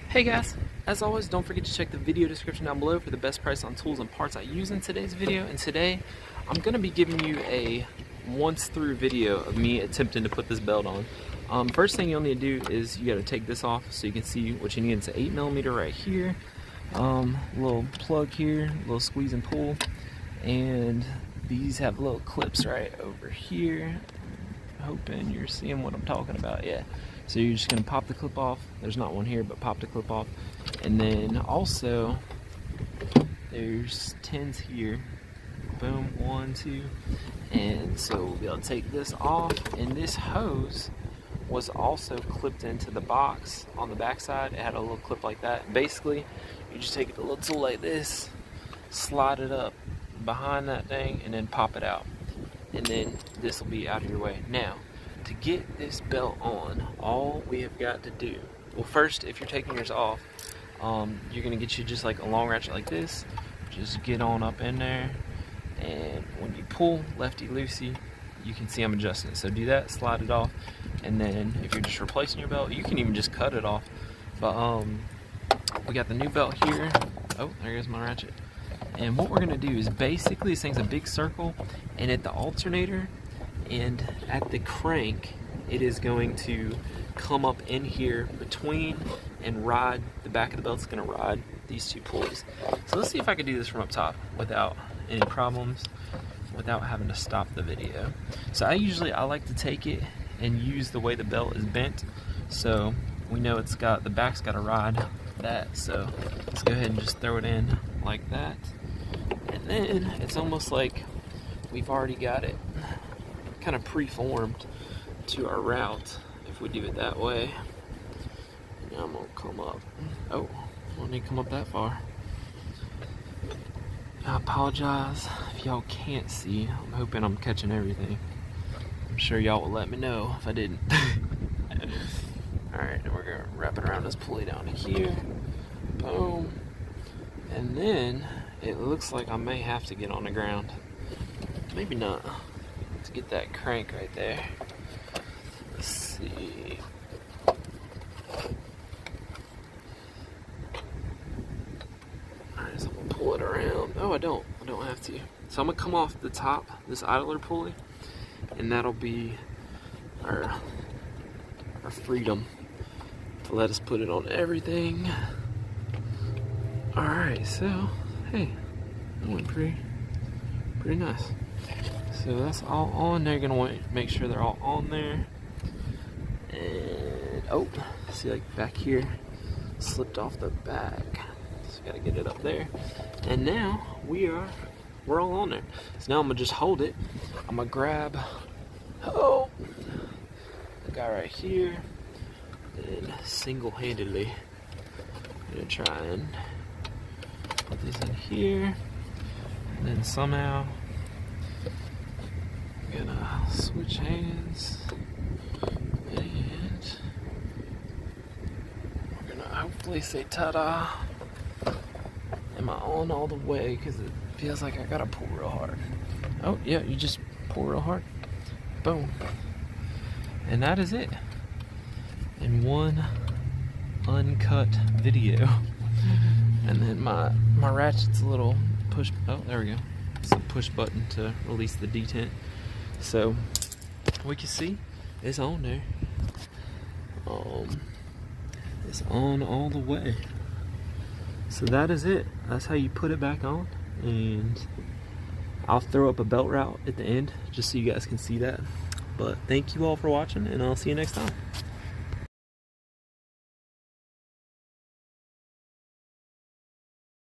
Hey guys, as always, don't forget to check the video description down below for the best price on tools and parts I use in today's video. And today, I'm going to be giving you a once through video of me attempting to put this belt on. First thing you'll need to do is you got to take this off so you can see what you need. It's an 8mm right here, little plug here, little squeeze and pull, and these have little clips right over here. Hoping you're seeing what I'm talking about. Yeah, so you're just gonna pop the clip off. There's not one here, but pop the clip off. And then also there's 10s here. Boom, 1, 2. And so we'll be able to take this off, and this hose was also clipped into the box on the back side. It had a little clip like that. Basically, you just take a little tool like this, slide it up behind that thing, and then pop it out. And then this will be out of your way. Now, to get this belt on, all we have got to do, well, first, if you're taking yours off, you're gonna get you just like a long ratchet like this. Just get on up in there, and when you pull lefty loosey, you can see I'm adjusting it. So do that, slide it off, and then if you're just replacing your belt, you can even just cut it off. But we got the new belt here. Oh, there goes my ratchet. And what we're gonna do is basically this thing's a big circle, and at the alternator and at the crank, it is going to come up in here between and ride, the back of the belt's gonna ride these two pulleys. So let's see if I can do this from up top without any problems, without having to stop the video. So I like to take it and use the way the belt is bent, so we know it's got, the back's got to ride that. So let's go ahead and just throw it in like that. And then it's almost like we've already got it kind of preformed to our route if we do it that way. Now I'm gonna come up. Oh, I don't need to come up that far. I apologize if y'all can't see. I'm hoping I'm catching everything. I'm sure y'all will let me know if I didn't. Alright, then we're gonna wrap it around this pulley down here. Boom. And then it looks like I may have to get on the ground. Maybe not. Let's get that crank right there. Let's see. Alright, so I'm gonna pull it around. Oh, I don't have to. So I'm gonna come off the top, this idler pulley, and that'll be our freedom to let us put it on everything. Alright, so hey, that went pretty nice. So that's all on there. Gonna want to make sure they're all on there. And oh, see, like back here slipped off the back, so gotta get it up there. And now we're all on there. So now I'm gonna just hold it. I'm gonna grab the guy right here, and single-handedly I'm gonna try and put this in here, and then somehow I'm gonna switch hands, and we're gonna hopefully say ta-da. Am I on all the way? Because it feels like I gotta pull real hard. Oh yeah, you just pull real hard. Boom. And that is it in one uncut video. And then my ratchet's a little push, oh, there we go. It's a push button to release the detent. So we can see it's on there. It's on all the way. So that is it. That's how you put it back on. And I'll throw up a belt route at the end just so you guys can see that. But thank you all for watching, and I'll see you next time.